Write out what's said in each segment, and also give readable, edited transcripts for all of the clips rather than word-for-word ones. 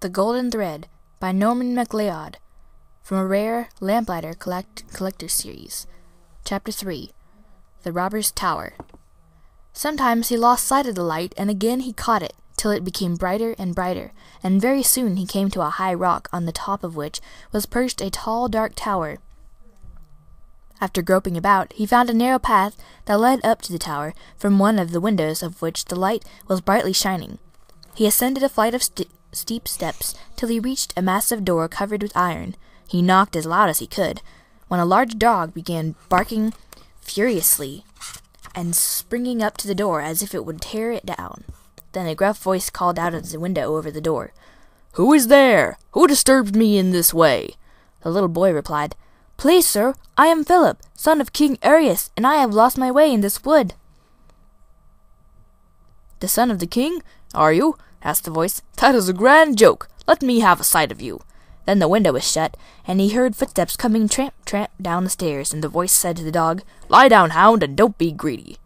The Golden Thread by Norman Macleod, from a rare Lamplighter collector's series. Chapter 3. The Robber's Tower. Sometimes he lost sight of the light, and again he caught it, till it became brighter and brighter, and very soon he came to a high rock, on the top of which was perched a tall dark tower. After groping about, he found a narrow path that led up to the tower, from one of the windows of which the light was brightly shining. He ascended a flight of steep steps till he reached a massive door covered with iron. He knocked as loud as he could, when a large dog began barking furiously and springing up to the door as if it would tear it down. Then a gruff voice called out of the window over the door, "Who is there? Who disturbed me in this way?" The little boy replied, "Please, sir, I am Philip, son of King Arius, and I have lost my way in this wood." "The son of the king, are you?" asked the voice. "That is a grand joke. Let me have a sight of you." Then the window was shut, and he heard footsteps coming tramp, tramp down the stairs, and the voice said to the dog, "Lie down, hound, and don't be greedy."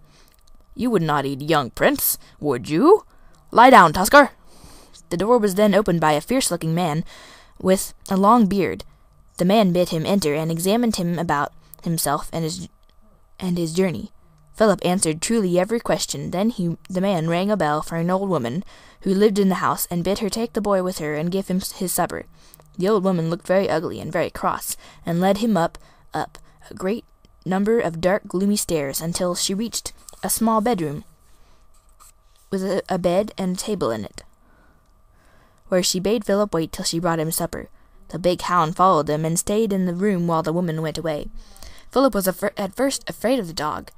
"You would not eat a young prince, would you? Lie down, Tusker." The door was then opened by a fierce-looking man with a long beard. The man bid him enter, and examined him about himself and his journey. Philip answered truly every question. Then the man rang a bell for an old woman who lived in the house, and bid her take the boy with her and give him his supper. The old woman looked very ugly and very cross, and led him up a great number of dark, gloomy stairs, until she reached a small bedroom with a bed and a table in it, where she bade Philip wait till she brought him supper. The big hound followed them, and stayed in the room while the woman went away. Philip was at first afraid of the dog.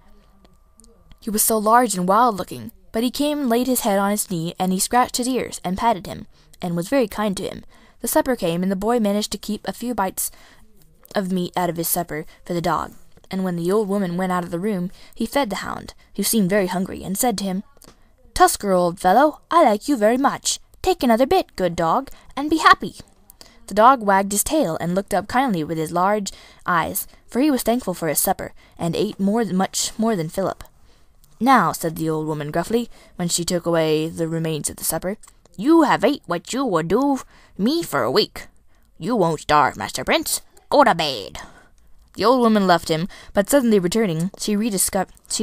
He was so large and wild-looking, but he came and laid his head on his knee, and he scratched his ears, and patted him, and was very kind to him. The supper came, and the boy managed to keep a few bites of meat out of his supper for the dog. And when the old woman went out of the room, he fed the hound, who seemed very hungry, and said to him, "Tusker, old fellow, I like you very much. Take another bit, good dog, and be happy." The dog wagged his tail, and looked up kindly with his large eyes, for he was thankful for his supper, and ate much more than Philip. "Now," said the old woman gruffly, when she took away the remains of the supper, "you have ate what you would do me for a week. You won't starve, Master Prince. Go to bed." The old woman left him, but suddenly returning, she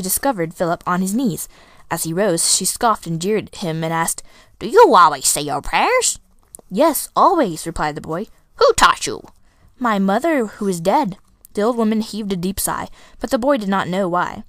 discovered Philip on his knees. As he rose, she scoffed and jeered him, and asked, "Do you always say your prayers?" "Yes, always," replied the boy. "Who taught you?" "My mother, who is dead." The old woman heaved a deep sigh, but the boy did not know why.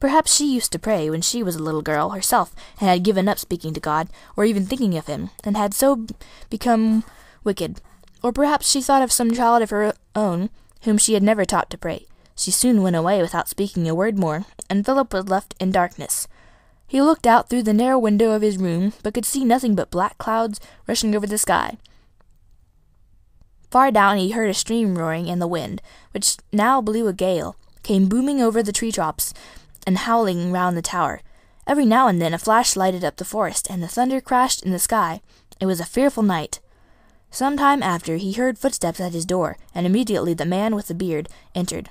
Perhaps she used to pray when she was a little girl herself, and had given up speaking to God, or even thinking of him, and had so become wicked. Or perhaps she thought of some child of her own, whom she had never taught to pray. She soon went away without speaking a word more, and Philip was left in darkness. He looked out through the narrow window of his room, but could see nothing but black clouds rushing over the sky. Far down he heard a stream roaring, and the wind, which now blew a gale, came booming over the tree-tops and howling round the tower. Every now and then a flash lighted up the forest, and the thunder crashed in the sky. It was a fearful night. Some time after he heard footsteps at his door, and immediately the man with the beard entered,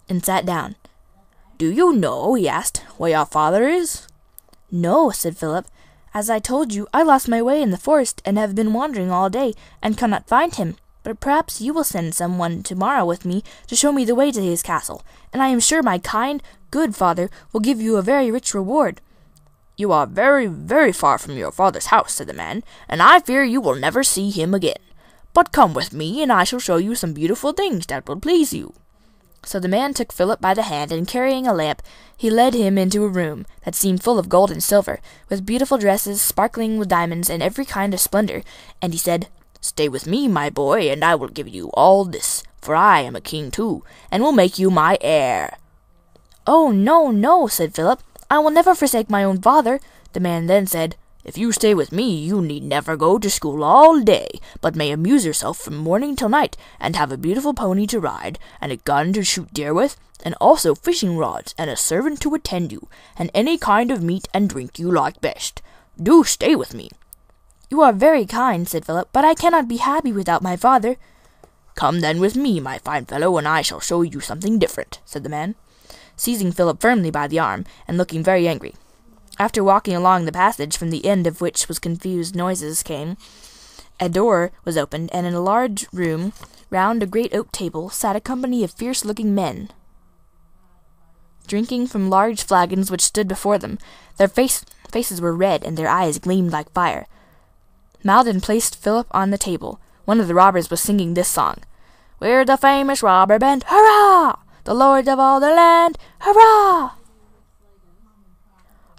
and sat down. "Do you know," he asked, "where your father is?" "No," said Philip. "As I told you, I lost my way in the forest, and have been wandering all day, and cannot find him. But perhaps you will send someone tomorrow with me to show me the way to his castle, and I am sure my kind, good father will give you a very rich reward." "You are very, very far from your father's house," said the man, "and I fear you will never see him again. But come with me, and I shall show you some beautiful things that will please you." So the man took Philip by the hand, and carrying a lamp, he led him into a room that seemed full of gold and silver, with beautiful dresses sparkling with diamonds and every kind of splendor, and he said, "Stay with me, my boy, and I will give you all this, for I am a king too, and will make you my heir." "Oh, no, no," said Philip. "I will never forsake my own father." The man then said, "If you stay with me, you need never go to school all day, but may amuse yourself from morning till night, and have a beautiful pony to ride, and a gun to shoot deer with, and also fishing rods, and a servant to attend you, and any kind of meat and drink you like best. Do stay with me." "You are very kind," said Philip, "but I cannot be happy without my father." "Come then with me, my fine fellow, and I shall show you something different," said the man, seizing Philip firmly by the arm, and looking very angry. After walking along the passage, from the end of which was confused noises came, A door was opened, and in a large room, round a great oak table, sat a company of fierce-looking men, drinking from large flagons which stood before them. Their faces were red, and their eyes gleamed like fire. Malden placed Philip on the table. One of the robbers was singing this song: "We're the famous robber band, hurrah! The lords of all the land, hurrah!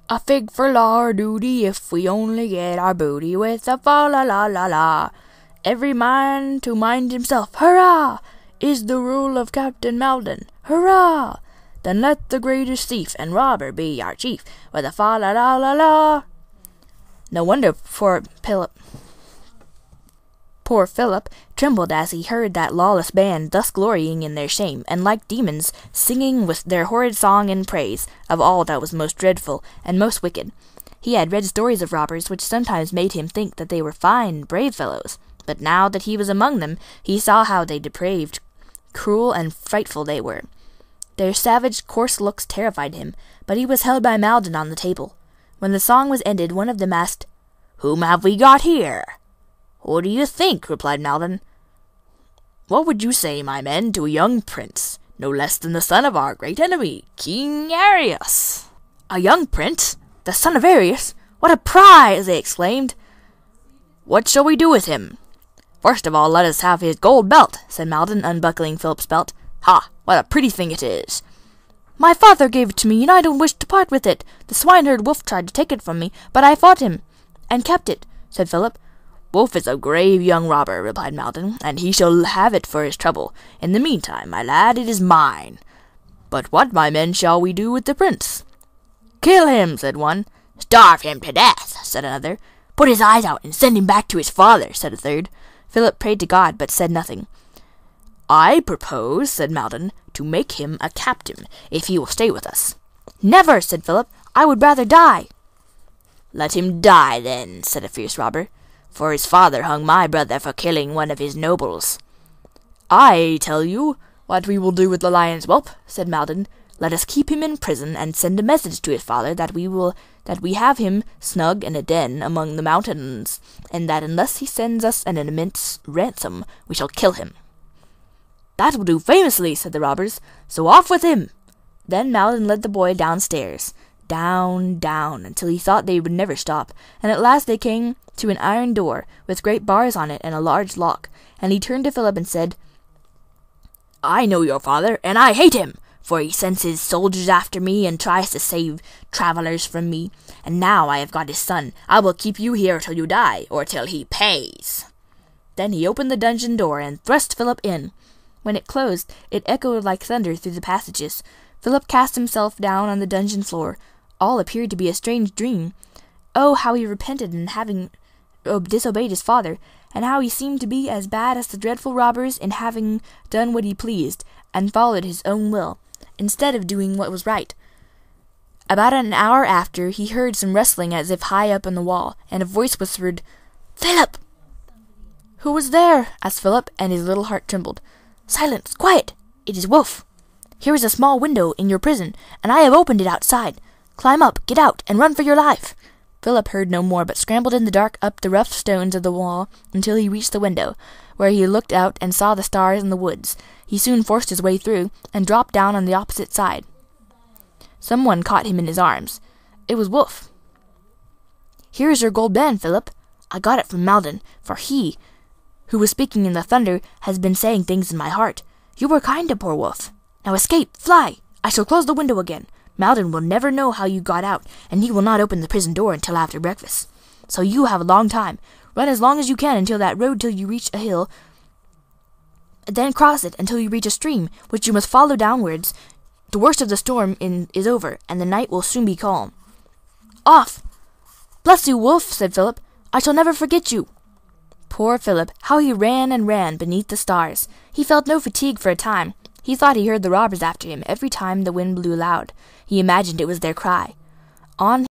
A fig for law or duty if we only get our booty with a fa-la-la-la-la. Every man to mind himself, hurrah! Is the rule of Captain Malden, hurrah! Then let the greatest thief and robber be our chief with a fa-la-la-la-la." No wonder Poor Philip trembled as he heard that lawless band thus glorying in their shame, and like demons singing with their horrid song in praise of all that was most dreadful and most wicked. He had read stories of robbers which sometimes made him think that they were fine, brave fellows, but now that he was among them, he saw how depraved, cruel, and frightful they were. Their savage, coarse looks terrified him, but he was held by Malden on the table. When the song was ended, one of them asked, "Whom have we got here?" "Who do you think?" replied Malden. "What would you say, my men, to a young prince, no less than the son of our great enemy, King Arius?" "A young prince? The son of Arius? What a prize!" they exclaimed. "What shall we do with him?" "First of all, let us have his gold belt," said Malden, unbuckling Philip's belt. "Ha! What a pretty thing it is!" "My father gave it to me, and I don't wish to part with it. The swineherd Wolf tried to take it from me, but I fought him, and kept it," said Philip. "Wolf is a grave young robber," replied Malden, "and he shall have it for his trouble. In the meantime, my lad, it is mine. But what, my men, shall we do with the prince?" "Kill him," said one. "Starve him to death," said another. "Put his eyes out and send him back to his father," said a third. Philip prayed to God, but said nothing. "I propose," said Malden, "to make him a captain, if he will stay with us." "Never," said Philip. "I would rather die." "Let him die, then," said a fierce robber, "for his father hung my brother for killing one of his nobles." "I tell you what we will do with the lion's whelp," said Malden. "Let us keep him in prison, and send a message to his father that we have him snug in a den among the mountains, and that unless he sends us an immense ransom, we shall kill him." "That will do famously," said the robbers. "So off with him." Then Malden led the boy downstairs, down, until he thought they would never stop, and at last they came to an iron door with great bars on it and a large lock, and he turned to Philip and said, "I know your father, and I hate him, for he sends his soldiers after me and tries to save travellers from me, and now I have got his son. I will keep you here till you die, or till he pays." Then he opened the dungeon door and thrust Philip in. When it closed, it echoed like thunder through the passages. Philip cast himself down on the dungeon floor. All appeared to be a strange dream. Oh, how he repented in having disobeyed his father, and how he seemed to be as bad as the dreadful robbers in having done what he pleased, and followed his own will, instead of doing what was right. About an hour after, he heard some rustling as if high up on the wall, and a voice whispered, "Philip!" "Who was there?" asked Philip, and his little heart trembled. "Silence! Quiet! It is Wolf. Here is a small window in your prison, and I have opened it outside. Climb up, get out, and run for your life." Philip heard no more, but scrambled in the dark up the rough stones of the wall until he reached the window, where he looked out and saw the stars and the woods. He soon forced his way through, and dropped down on the opposite side. Someone caught him in his arms. It was Wolf. "Here is your gold band, Philip. I got it from Malden, for he, who was speaking in the thunder, has been saying things in my heart. You were kind to poor Wolf. Now escape, fly! I shall close the window again. Malden will never know how you got out, and he will not open the prison door until after breakfast. So you have a long time. Run as long as you can until that road till you reach a hill, then cross it until you reach a stream, which you must follow downwards. The worst of the storm is over, and the night will soon be calm. Off!" "Bless you, Wolf," said Philip. "I shall never forget you." Poor Philip, how he ran and ran beneath the stars! He felt no fatigue for a time. He thought he heard the robbers after him every time the wind blew loud. He imagined it was their cry. On